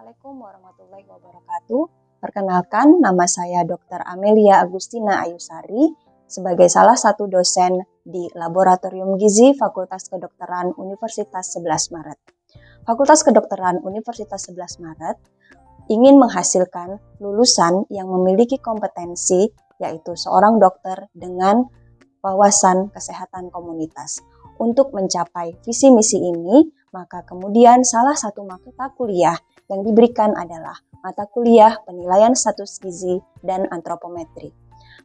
Assalamualaikum warahmatullahi wabarakatuh. Perkenalkan, nama saya Dr. Amelia Agustina Ayusari sebagai salah satu dosen di Laboratorium Gizi Fakultas Kedokteran Universitas 11 Maret. Fakultas Kedokteran Universitas 11 Maret ingin menghasilkan lulusan yang memiliki kompetensi, yaitu seorang dokter dengan wawasan kesehatan komunitas. Untuk mencapai visi misi ini, maka kemudian salah satu mata kuliah yang diberikan adalah mata kuliah penilaian status gizi dan antropometri.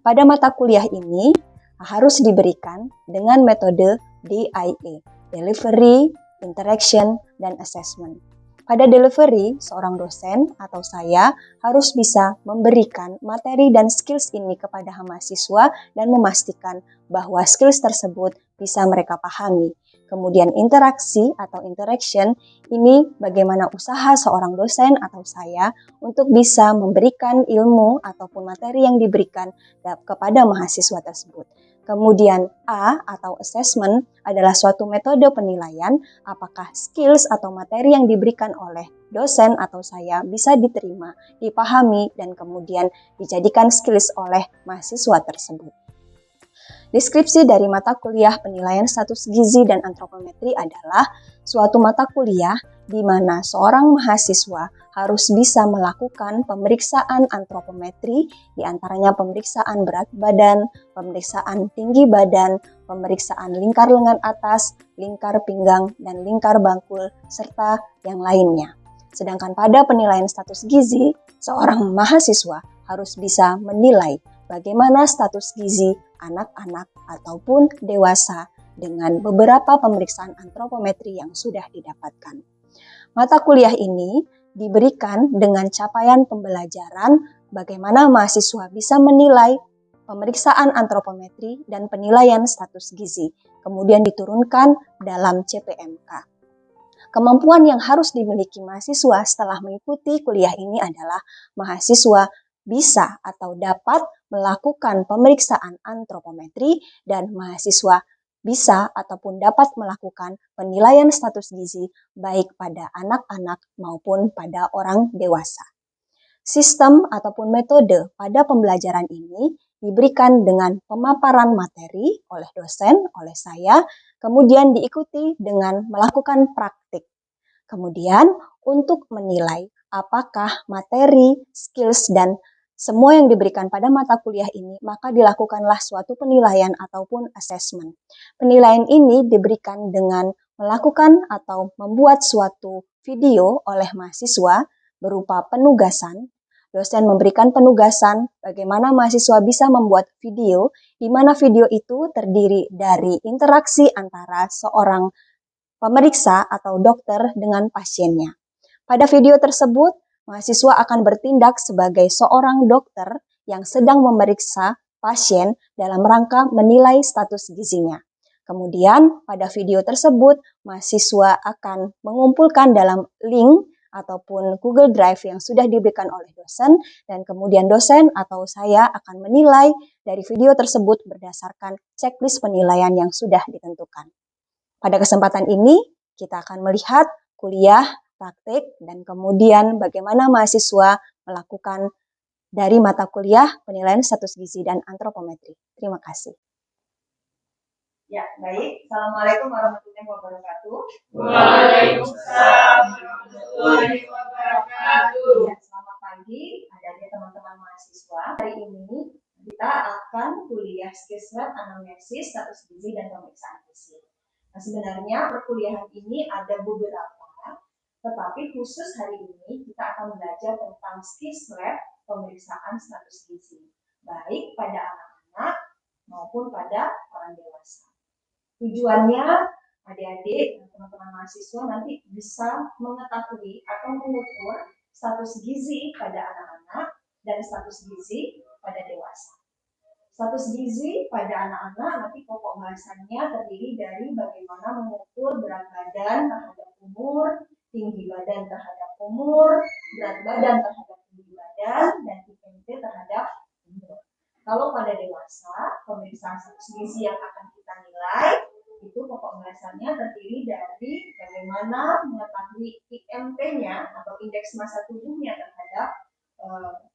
Pada mata kuliah ini harus diberikan dengan metode DIA, Delivery, Interaction, dan Assessment. Pada delivery, seorang dosen atau saya harus bisa memberikan materi dan skills ini kepada mahasiswa dan memastikan bahwa skills tersebut bisa mereka pahami. Kemudian interaksi atau interaction ini bagaimana usaha seorang dosen atau saya untuk bisa memberikan ilmu ataupun materi yang diberikan kepada mahasiswa tersebut. Kemudian A atau assessment adalah suatu metode penilaian apakah skills atau materi yang diberikan oleh dosen atau saya bisa diterima, dipahami, dan kemudian dijadikan skills oleh mahasiswa tersebut. Deskripsi dari mata kuliah penilaian status gizi dan antropometri adalah suatu mata kuliah di mana seorang mahasiswa harus bisa melakukan pemeriksaan antropometri, di antaranya pemeriksaan berat badan, pemeriksaan tinggi badan, pemeriksaan lingkar lengan atas, lingkar pinggang, dan lingkar bangkul, serta yang lainnya. Sedangkan pada penilaian status gizi, seorang mahasiswa harus bisa menilai bagaimana status gizi anak-anak ataupun dewasa dengan beberapa pemeriksaan antropometri yang sudah didapatkan. Mata kuliah ini diberikan dengan capaian pembelajaran bagaimana mahasiswa bisa menilai pemeriksaan antropometri dan penilaian status gizi, kemudian diturunkan dalam CPMK. Kemampuan yang harus dimiliki mahasiswa setelah mengikuti kuliah ini adalah mahasiswa bisa atau dapat melakukan pemeriksaan antropometri dan mahasiswa bisa ataupun dapat melakukan penilaian status gizi baik pada anak-anak maupun pada orang dewasa. Sistem ataupun metode pada pembelajaran ini diberikan dengan pemaparan materi oleh dosen, oleh saya, kemudian diikuti dengan melakukan praktik. Kemudian untuk menilai apakah materi, skills, dan semua yang diberikan pada mata kuliah ini, maka dilakukanlah suatu penilaian ataupun assessment. Penilaian ini diberikan dengan melakukan atau membuat suatu video oleh mahasiswa berupa penugasan. Dosen memberikan penugasan bagaimana mahasiswa bisa membuat video, di mana video itu terdiri dari interaksi antara seorang pemeriksa atau dokter dengan pasiennya. Pada video tersebut, mahasiswa akan bertindak sebagai seorang dokter yang sedang memeriksa pasien dalam rangka menilai status gizinya. Kemudian, pada video tersebut, mahasiswa akan mengumpulkan dalam link ataupun Google Drive yang sudah diberikan oleh dosen, dan kemudian dosen atau saya akan menilai dari video tersebut berdasarkan checklist penilaian yang sudah ditentukan. Pada kesempatan ini, kita akan melihat kuliah, praktik, dan kemudian bagaimana mahasiswa melakukan dari mata kuliah penilaian status gizi dan antropometri. Terima kasih. Ya, baik. Assalamualaikum warahmatullahi wabarakatuh. Waalaikumsalam warahmatullahi wabarakatuh. Ya, selamat pagi, adik-adik teman-teman mahasiswa. Hari ini kita akan kuliah skills lab anamnesis, status gizi, dan pemeriksaan gizi. Nah, sebenarnya perkuliahan ini ada beberapa, tetapi khusus hari ini kita akan belajar tentang skills lab pemeriksaan status gizi, baik pada anak-anak maupun pada orang dewasa. Tujuannya adik-adik, teman-teman mahasiswa nanti bisa mengetahui atau mengukur status gizi pada anak-anak dan status gizi pada dewasa. Status gizi pada anak-anak nanti pokok bahasannya terdiri dari bagaimana mengukur berat badan terhadap umur, tinggi badan terhadap umur, berat badan terhadap tinggi badan, dan IMT terhadap umur. Kalau pada dewasa, pemeriksaan status gizi yang akan kita nilai itu pokok bahasannya terdiri dari bagaimana mengetahui mengetahui IMT-nya atau indeks massa tubuhnya terhadap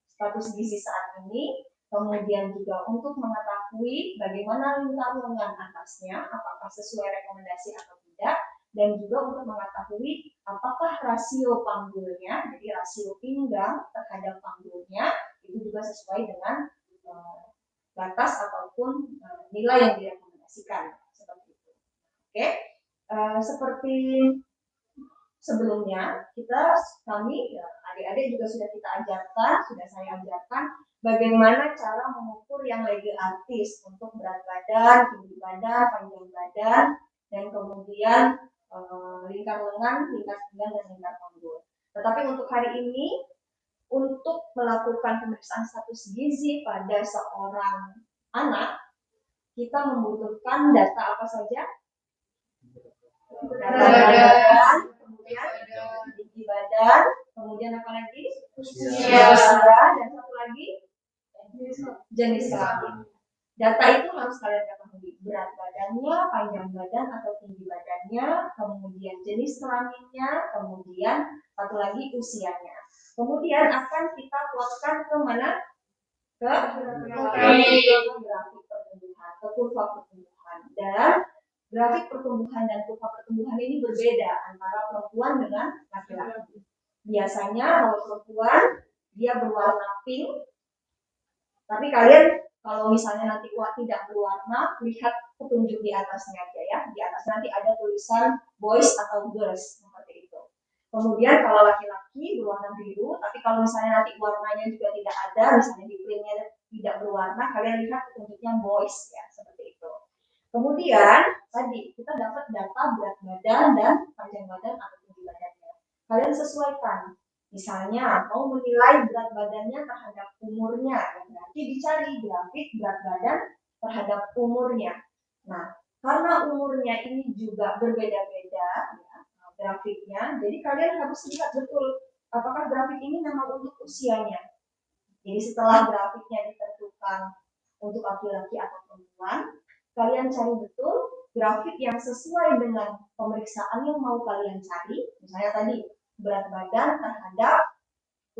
status gizi saat ini, kemudian juga untuk mengetahui bagaimana lingkar lengan atasnya, apakah sesuai rekomendasi atau tidak, dan juga untuk mengetahui apakah rasio panggulnya, jadi rasio pinggang terhadap panggulnya, itu juga sesuai dengan batas ataupun nilai yang direkomendasikan, seperti itu. Oke, seperti sebelumnya kami adik-adik juga sudah kita ajarkan, sudah saya ajarkan bagaimana cara mengukur yang lege artis untuk berat badan, tinggi badan, panjang badan, dan kemudian lingkar lengan, lingkar pinggang, dan lingkar panggul. Tetapi untuk hari ini, untuk melakukan pemeriksaan status gizi pada seorang anak, kita membutuhkan data apa saja? Data badan, kemudian tinggi badan, kemudian apa lagi? Usia, dan satu lagi jenis kelamin. Data itu harus kalian ketahui, berat badannya, panjang badan atau tinggi badannya, kemudian jenis kelaminnya, kemudian satu lagi usianya. Kemudian akan kita plotkan ke mana? Ke grafik pertumbuhan, ke kurva pertumbuhan. Dan grafik pertumbuhan dan kurva pertumbuhan ini berbeda antara perempuan dengan laki-laki. Biasanya kalau perempuan dia berwarna pink, tapi kalian kalau misalnya nanti tidak berwarna, lihat petunjuk di atasnya aja ya. Di atas nanti ada tulisan boys atau girls seperti itu. Kemudian kalau laki-laki berwarna biru, tapi kalau misalnya nanti warnanya juga tidak ada, misalnya di printnya tidak berwarna, kalian lihat petunjuknya boys ya, seperti itu. Kemudian tadi kita dapat data berat badan dan panjang badan atau tinggi badannya. Kalian sesuaikan. Misalnya mau menilai berat badannya terhadap umurnya, berarti dicari grafik berat badan terhadap umurnya. Nah, karena umurnya ini juga berbeda-beda ya, grafiknya, jadi kalian harus lihat betul apakah grafik ini memang untuk usianya. Jadi setelah grafiknya ditentukan untuk laki-laki atau perempuan, kalian cari betul grafik yang sesuai dengan pemeriksaan yang mau kalian cari. Misalnya tadi berat badan terhadap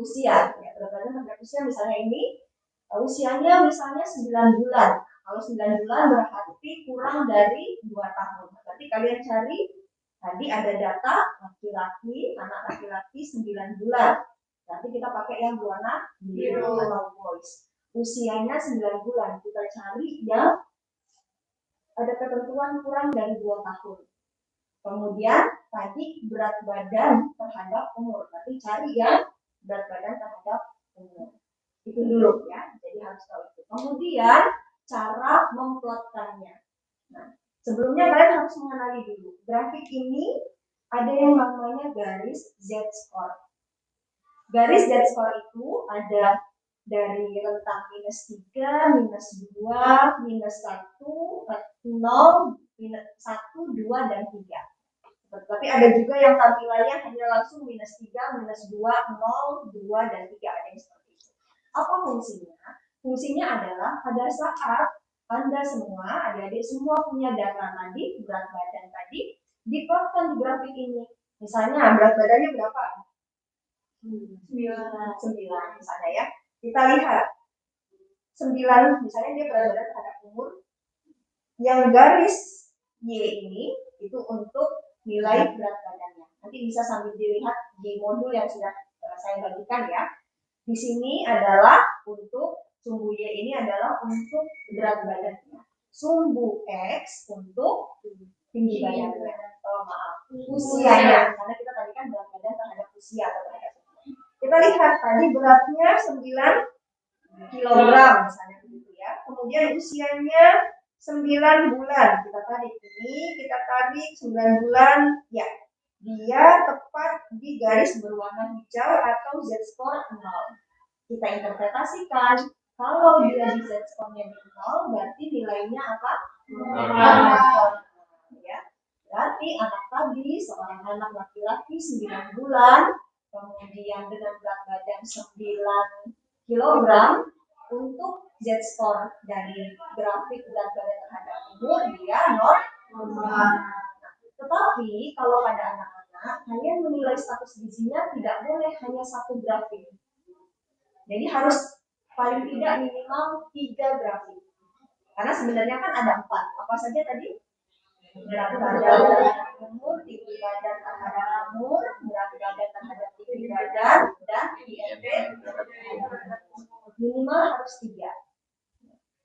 usia, ya, berat badan terhadap usia misalnya ini usianya misalnya 9 bulan. Kalau 9 bulan berarti kurang dari 2 tahun. Berarti kalian cari tadi ada data laki-laki, anak laki-laki 9 bulan. Berarti kita pakai yang berwarna biru atau boys. Usianya 9 bulan. Kita cari yang ada ketentuan kurang dari 2 tahun. Kemudian tadi berat badan terhadap umur. Berarti cari yang berat badan terhadap umur. Itu dulu ya. Jadi harus tahu itu. Kemudian cara memplotkannya. Nah, sebelumnya kalian harus mengenali dulu. Grafik ini ada yang namanya garis Z-score. Garis Z-score itu ada dari rentang -3, -2, -1, 0, -1, 2, dan 3. Tapi ada juga yang tampilannya hanya langsung -3, -2, 0, 2, dan 3. Ada yang seperti itu. Apa fungsinya? Fungsinya adalah pada saat Anda semua, adik-adik semua punya data tadi, berat badan tadi, diplotkan di grafik ini. Misalnya berat badannya berapa? 9 misalnya ya. Kita lihat 9, misalnya dia berat badan terhadap umur. Yang garis Y ini itu untuk nilai berat badannya. Nanti bisa sambil dilihat di modul yang sudah saya bagikan ya. Di sini adalah untuk sumbu Y ini adalah untuk berat badannya. Sumbu X untuk tinggi badannya. Usianya. Karena kita tadi kan berat badan terhadap usia atau terhadap umur. Kita lihat tadi beratnya 9 kilogram misalnya begitu ya. Kemudian usianya 9 bulan. Kita tarik ini, kita tarik 9 bulan. Ya, dia tepat di garis berwarna hijau atau Z-score 0. Kita interpretasikan, kalau dia di Z-score-nya di 0, berarti nilainya apa? Ya. Berarti anak tadi, seorang anak laki-laki 9 bulan, kemudian dengan berat badan 9 kilogram, untuk Z-score dari grafik berat badan terhadap umur dia normal. Tetapi kalau pada anak-anak kalian menilai status gizinya tidak boleh hanya satu grafik. Jadi harus paling tidak minimal 3 grafik. Karena sebenarnya kan ada 4. Apa saja tadi? Berat badan umur, tinggi badan terhadap umur, berat badan terhadap tinggi badan, dan IMT minimal harus 3.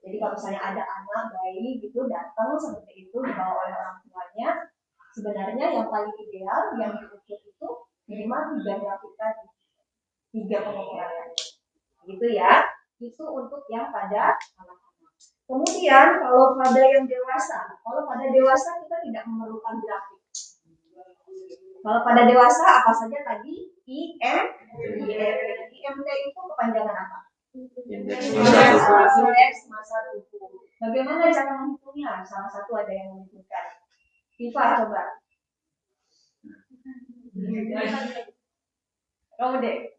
Jadi kalau misalnya ada anak bayi gitu datang seperti itu dibawa oleh orang tuanya, sebenarnya yang paling ideal yang diukur itu minimal 3 grafik tadi, 3 pengukuran. Gitu ya. Itu untuk yang pada anak-anak. Kemudian kalau pada yang dewasa, kita tidak memerlukan grafik. Kalau pada dewasa apa saja tadi? IMT itu kepanjangan apa? Indeks massa tubuh. Bagaimana cara menghitungnya? Salah satu ada yang menunjukkan. Viva coba. Kamu deh.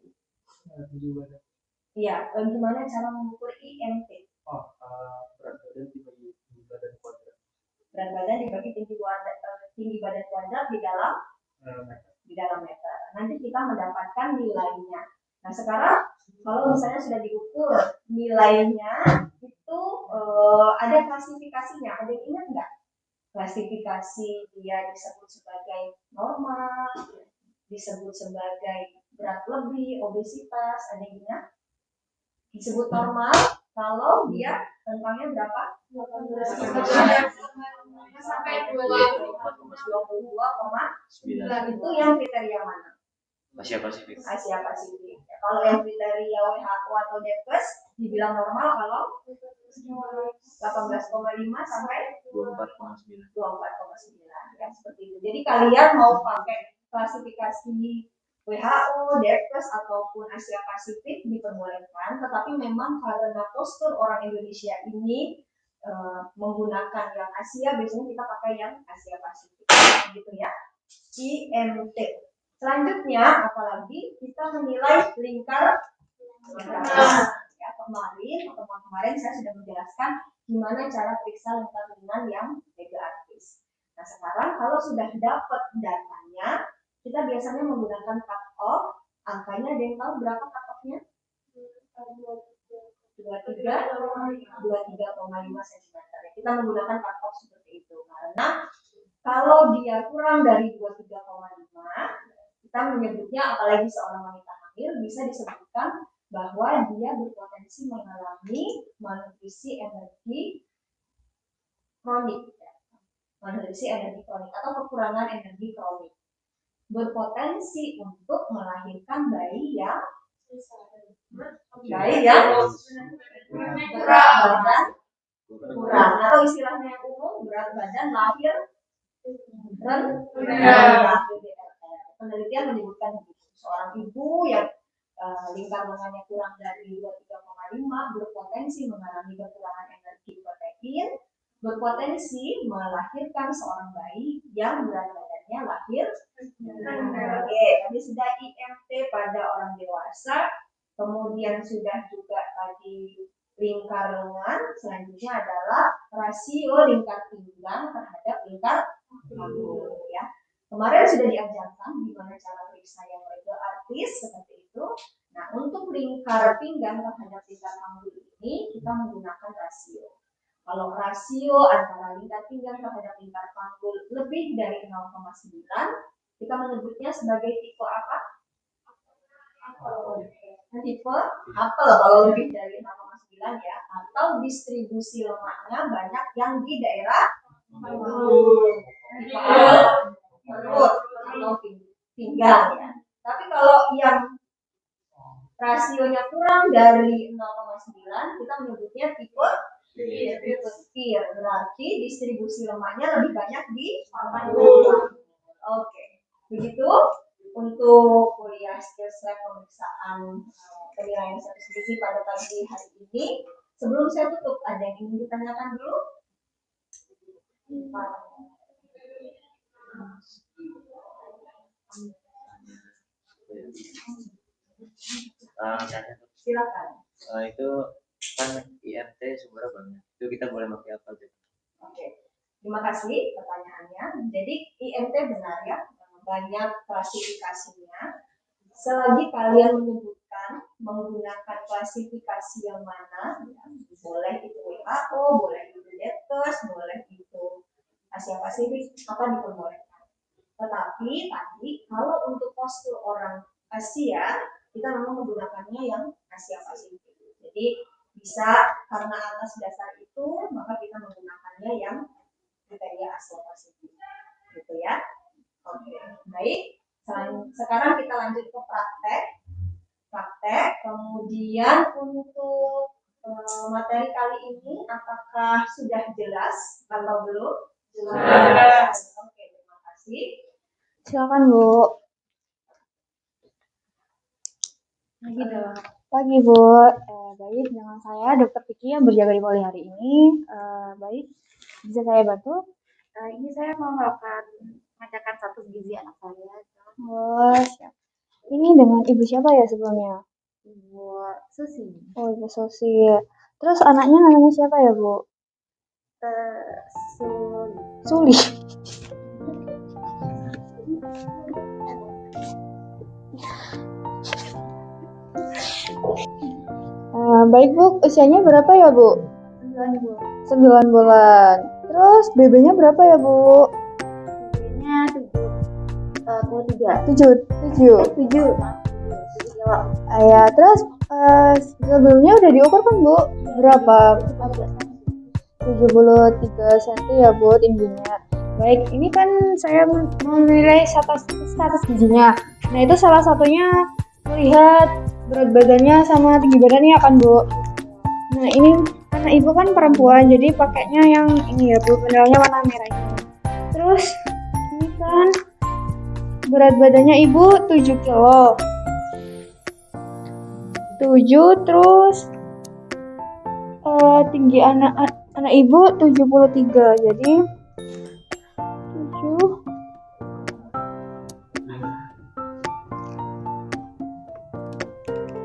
Iya, bagaimana cara mengukur IMT? Berat badan dibagi tinggi badan kuadrat. Berat badan dibagi tinggi badan kuadrat di dalam meter. Nanti kita mendapatkan nilainya. Nah sekarang kalau misalnya sudah diukur nilainya itu ada klasifikasinya. Ada yang ingat nggak? Klasifikasi dia disebut sebagai normal, disebut sebagai berat lebih, obesitas. Ada yang ingat? Disebut normal kalau dia rentangnya berapa? Sampai 22,9. Itu yang kriteria mana? Asia Pasifik. Asia Pasifik. Ya, kalau yang kriteria WHO atau DEPES dibilang normal kalau 18,5 sampai 24,9. Ya, seperti itu. Jadi kalian mau pakai klasifikasi WHO, DEPES ataupun Asia Pasifik diperbolehkan, tetapi memang karena postur orang Indonesia ini menggunakan yang Asia, biasanya kita pakai yang Asia Pasifik, gitu ya. IMT. Selanjutnya, apalagi kita menilai lingkar. Ya, pertemuan kemarin saya sudah menjelaskan gimana cara periksa lingkar ringan yang legatis. Nah sekarang kalau sudah dapat datanya, kita biasanya menggunakan cut off. Angkanya ada yang tahu berapa cut off-nya? 23,5 cm. Kita menggunakan cut off seperti itu karena kalau dia kurang dari 23,5, kita menyebutnya, apalagi seorang wanita hamil, bisa disebutkan bahwa dia berpotensi mengalami malnutrisi energi kronik, atau kekurangan energi kronik, berpotensi untuk melahirkan bayi yang berat badan kurang, atau istilahnya yang umum berat badan lahir rendah. Penelitian menyebutkan seorang ibu yang lingkar lengannya kurang dari 23,5 berpotensi mengalami kekurangan energi protein, berpotensi melahirkan seorang bayi yang berat badannya lahir rendah. Oke, tadi sudah IMT pada orang dewasa, kemudian sudah juga tadi lingkar lengan, selanjutnya adalah rasio lingkar pinggang terhadap lingkar panggul, ya. Kemarin sudah diajarkan gimana cara periksa yang legatis seperti itu. Nah, untuk lingkar pinggang terhadap lingkar panggul ini kita menggunakan rasio. Kalau rasio antara lingkar pinggang terhadap lingkar panggul lebih dari 0,9, kita menyebutnya sebagai tipe apa? Tipe apel kalau lebih dari 0,9 ya, atau distribusi lemaknya banyak yang di daerah perut atau pinggang ya. Tapi kalau yang rasionya kurang dari 0,9, kita menyebutnya tipe spear, berarti distribusi lemaknya lebih banyak di panggul. Oke, begitu untuk kuliah skills lab pemeriksaan penilaian status gizi pada pagi hari ini. Sebelum saya tutup, ada yang ingin ditanyakan dulu? Silakan. Itu kan IMT sumbernya banyak. Itu kita boleh pakai apa aja? Oke, terima kasih pertanyaannya. Jadi IMT benar ya, banyak klasifikasinya. Selagi kalian menyebutkan menggunakan klasifikasi yang mana, ya, boleh itu WHO, boleh itu Depkes, boleh itu Asia Pasifik, apa diperbolehkan. Tetapi tadi kalau untuk postur orang Asia, kita memang menggunakannya yang Asia Pasifik. Jadi bisa karena atas dasar itu maka kita menggunakannya yang kriteria Asia Pasifik, gitu ya. Oke, baik. Sekarang kita lanjut ke praktek. Kemudian untuk materi kali ini apakah sudah jelas atau belum? Jelas. Oke, terima kasih. Silakan Bu. Pagi Bu. Baik, dengan saya Dr. Kiki yang berjaga di Poli hari ini. Baik, bisa saya bantu? Ini saya mau mengadakan status gizi anak saya. Oh, siap. Ini dengan Ibu siapa ya sebelumnya? Ibu Susi. Oh, Ibu Susi. Terus anaknya namanya siapa ya Bu? Suli. Baik Bu, usianya berapa ya Bu? 9 bulan. Terus BB-nya berapa ya Bu? BB-nya 7 kilo. Ya, terus sebelumnya udah diukur kan Bu? Berapa? 73 cm ya Bu tingginya. Baik, ini kan saya menilai status gizinya. Nah, itu salah satunya melihat berat badannya sama tinggi badannya kan Bu. Nah, ini anak Ibu kan perempuan, jadi pakainya yang ini ya Bu, bendelnya warna merah ini. Terus ini kan berat badannya Ibu 7 kilo. 7, terus tinggi anak Ibu 73, jadi 7.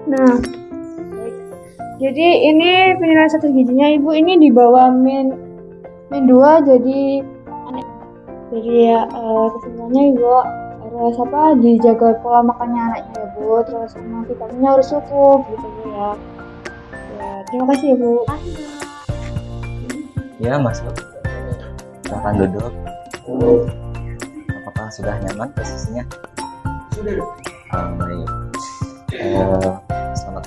Nah, jadi ini penilaian status gizinya Ibu ini di bawah min 2, jadi ya kesimpulannya Ibu harus dijaga pola makannya anaknya ya Bu, terus sama vitaminnya harus cukup gitu Bu ya. Ya, terima kasih ya Bu. Ya, masuk. Silakan duduk. Apakah sudah nyaman posisinya? Sudah. Baik.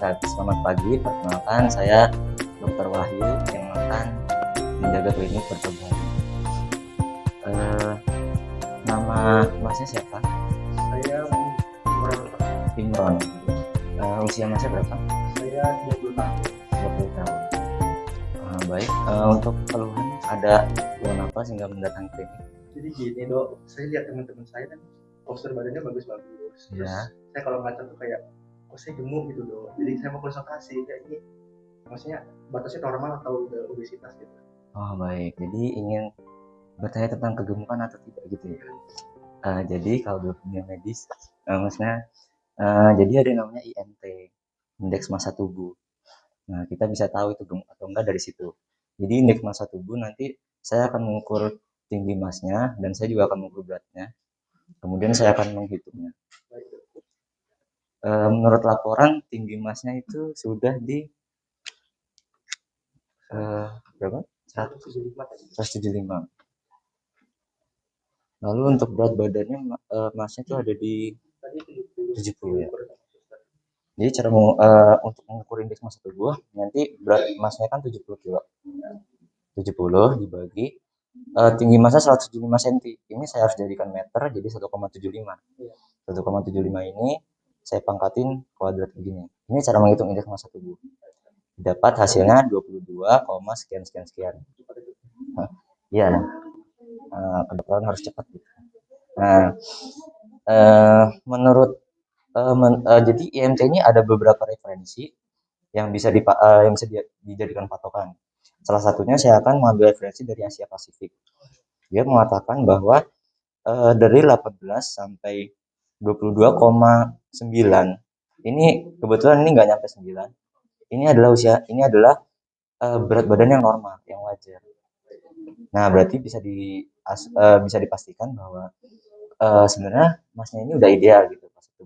Selamat pagi. Perkenalkan, saya Dr. Wahyu yang akan menjaga klinik perkebunan. Nama masnya siapa? Saya Imron. Usia masnya berapa? Saya 30 tahun. 30 tahun. Baik. Untuk keluhan ada keluhan apa sehingga mendatangi klinik? Jadi gini Dok, saya lihat teman-teman saya kan postur badannya bagus-bagus. Terus saya kalau ngaca tuh kayak, kok saya gemuk gitu Dok. Jadi saya mau konsultasi kayak ini, maksudnya batasnya normal atau udah obesitas gitu? Oh baik, jadi ingin bertanya tentang kegemukan atau tidak gitu ya? Jadi kalau di dunia medis, maksudnya jadi ada yang namanya IMT, indeks massa tubuh. Nah kita bisa tahu itu gemuk atau enggak dari situ. Jadi indeks massa tubuh nanti saya akan mengukur tinggi masnya dan saya juga akan mengukur beratnya. Kemudian saya akan menghitungnya. Menurut laporan tinggi masnya itu sudah di berapa? 175. Lalu untuk berat badannya masnya itu ada di 70 ya. Jadi cara untuk mengukur indeks massa tubuh nanti berat masnya kan 70 kilo. 70 dibagi tinggi massa 175 cm. Ini saya harus jadikan meter jadi 1,75. 1,75 ini saya pangkatin kuadrat begini. Ini cara menghitung indeks massa tubuh. Dapat hasilnya 22, sekian. Iya. Kedokteran harus cepat gitu. Nah, menurut jadi IMT ini ada beberapa referensi yang bisa dijadikan patokan. Salah satunya saya akan mengambil referensi dari Asia Pasifik. Dia mengatakan bahwa dari 18 sampai 22,9 ini kebetulan ini nggak nyampe 9. Ini adalah berat badan yang normal, yang wajar. Nah, berarti bisa dipastikan bahwa sebenarnya masnya ini udah ideal gitu pas itu.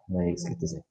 Baik, segitu sih.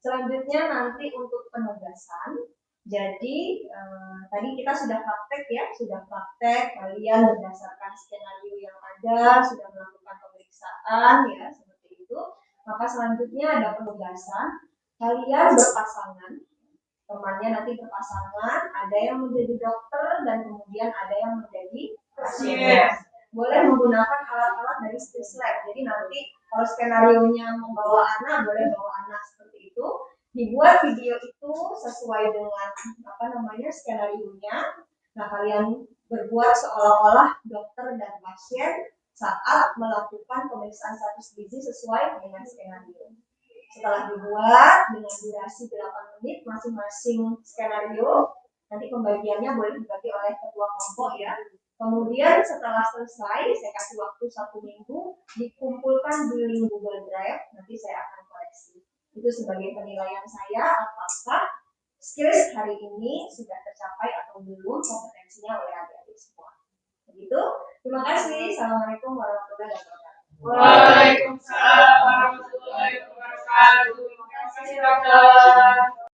Selanjutnya nanti untuk penugasan. Jadi tadi kita sudah praktek kalian berdasarkan skenario yang ada, sudah melakukan pemeriksaan ya seperti itu. Maka selanjutnya ada penugasan. Kalian berpasangan, temannya nanti berpasangan, ada yang menjadi dokter dan kemudian ada yang menjadi pasien. Boleh menggunakan alat-alat dari Swiss Lab. Jadi nanti kalau skenario-nya membawa anak, boleh bawa anak seperti itu. Dibuat video itu sesuai dengan skenario-nya. Nah, kalian berbuat seolah-olah dokter dan pasien saat melakukan pemeriksaan status gizi sesuai dengan skenario. Setelah dibuat dengan durasi 8 menit masing-masing skenario, nanti pembagiannya boleh dibagi oleh ketua kelompok ya. Kemudian setelah selesai, saya kasih waktu 1 minggu, dikumpulkan di link Google Drive, nanti saya akan koreksi. Itu sebagai penilaian saya, apakah skills hari ini sudah tercapai atau belum kompetensinya oleh adik-adik semua. Begitu, terima kasih. Assalamualaikum warahmatullahi wabarakatuh.